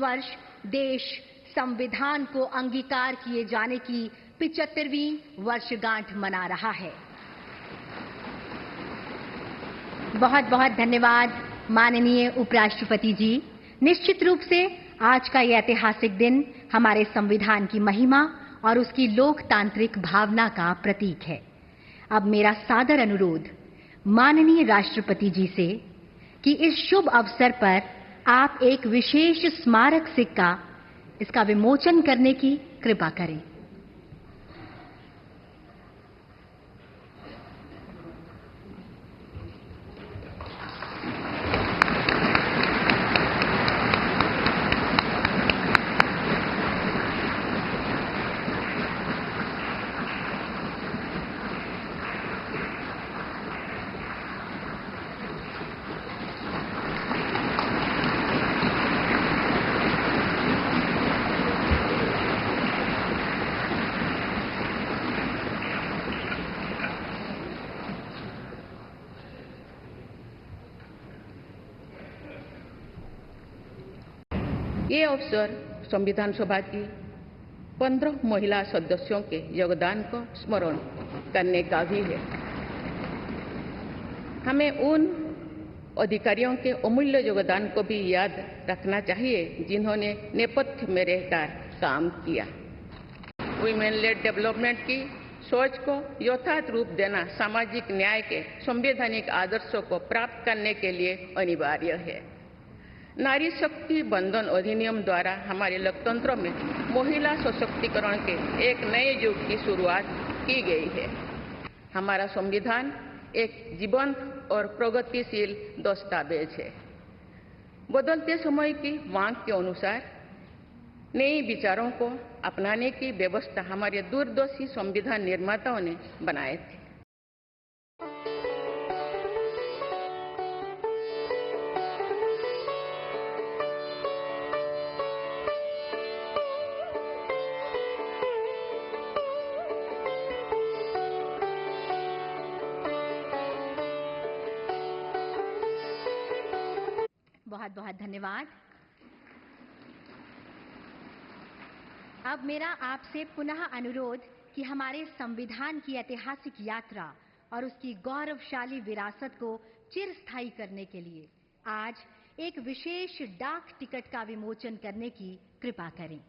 वर्ष देश संविधान को अंगीकार किए जाने की 75वीं वर्षगांठ मना रहा है। बहुत बहुत धन्यवाद माननीय उपराष्ट्रपति जी। निश्चित रूप से आज का यह ऐतिहासिक दिन हमारे संविधान की महिमा और उसकी लोकतांत्रिक भावना का प्रतीक है। अब मेरा सादर अनुरोध माननीय राष्ट्रपति जी से कि इस शुभ अवसर पर आप एक विशेष स्मारक सिक्का इसका विमोचन करने की कृपा करें। ये अवसर संविधान सभा की 15 महिला सदस्यों के योगदान को स्मरण करने का भी है। हमें उन अधिकारियों के अमूल्य योगदान को भी याद रखना चाहिए जिन्होंने नेपथ्य में रहकर काम किया। वुमेन लेड डेवलपमेंट की सोच को यथार्थ रूप देना सामाजिक न्याय के संवैधानिक आदर्शों को प्राप्त करने के लिए अनिवार्य है। नारी शक्ति बंधन अधिनियम द्वारा हमारे लोकतंत्र में महिला सशक्तिकरण के एक नए युग की शुरुआत की गई है। हमारा संविधान एक जीवंत और प्रगतिशील दस्तावेज है। बदलते समय की मांग के अनुसार नए विचारों को अपनाने की व्यवस्था हमारे दूरदर्शी संविधान निर्माताओं ने बनाए थे। बहुत बहुत धन्यवाद। अब मेरा आपसे पुनः अनुरोध कि हमारे संविधान की ऐतिहासिक यात्रा और उसकी गौरवशाली विरासत को चिरस्थायी करने के लिए आज एक विशेष डाक टिकट का विमोचन करने की कृपा करें।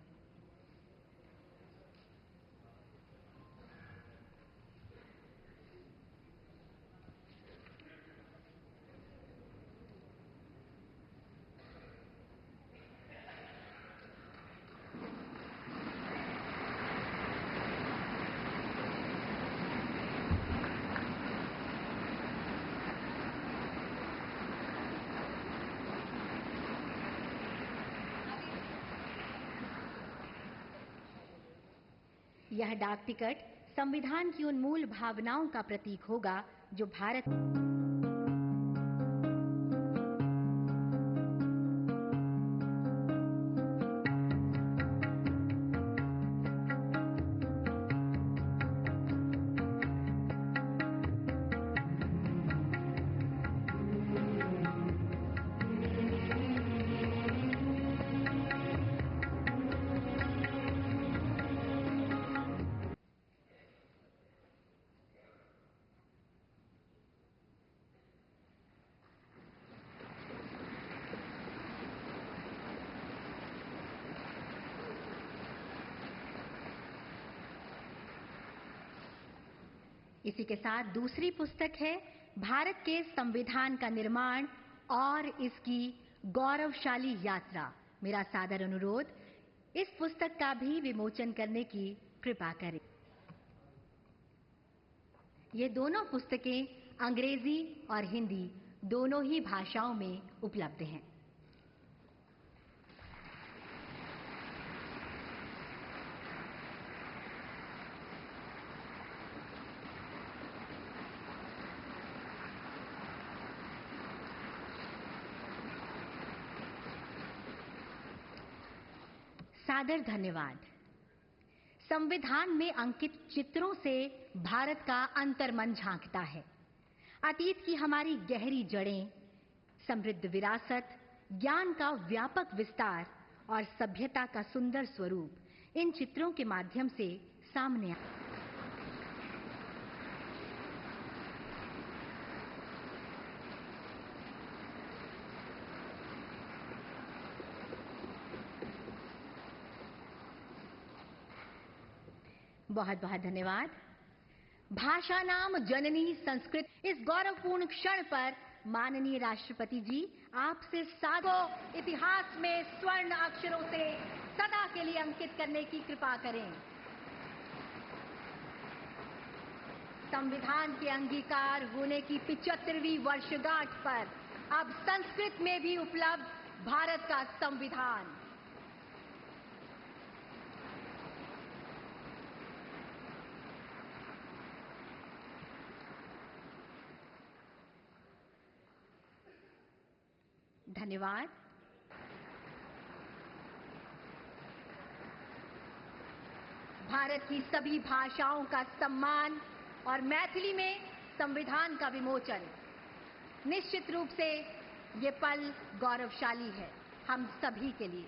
यह डाक टिकट संविधान की उन मूल भावनाओं का प्रतीक होगा जो भारत इसी के साथ दूसरी पुस्तक है भारत के संविधान का निर्माण और इसकी गौरवशाली यात्रा। मेरा सादर अनुरोध इस पुस्तक का भी विमोचन करने की कृपा करें। ये दोनों पुस्तकें अंग्रेजी और हिंदी दोनों ही भाषाओं में उपलब्ध हैं। सादर धन्यवाद। संविधान में अंकित चित्रों से भारत का अंतर्मन झांकता है। अतीत की हमारी गहरी जड़ें, समृद्ध विरासत, ज्ञान का व्यापक विस्तार और सभ्यता का सुंदर स्वरूप इन चित्रों के माध्यम से सामने आया। बहुत बहुत धन्यवाद। भाषा नाम जननी संस्कृत, इस गौरवपूर्ण क्षण पर माननीय राष्ट्रपति जी आपसे सादों इतिहास में स्वर्ण अक्षरों से सदा के लिए अंकित करने की कृपा करें। संविधान के अंगीकार होने की 75वीं वर्षगांठ पर अब संस्कृत में भी उपलब्ध भारत का संविधान। धन्यवाद। भारत की सभी भाषाओं का सम्मान और मैथिली में संविधान का विमोचन, निश्चित रूप से ये पल गौरवशाली है हम सभी के लिए।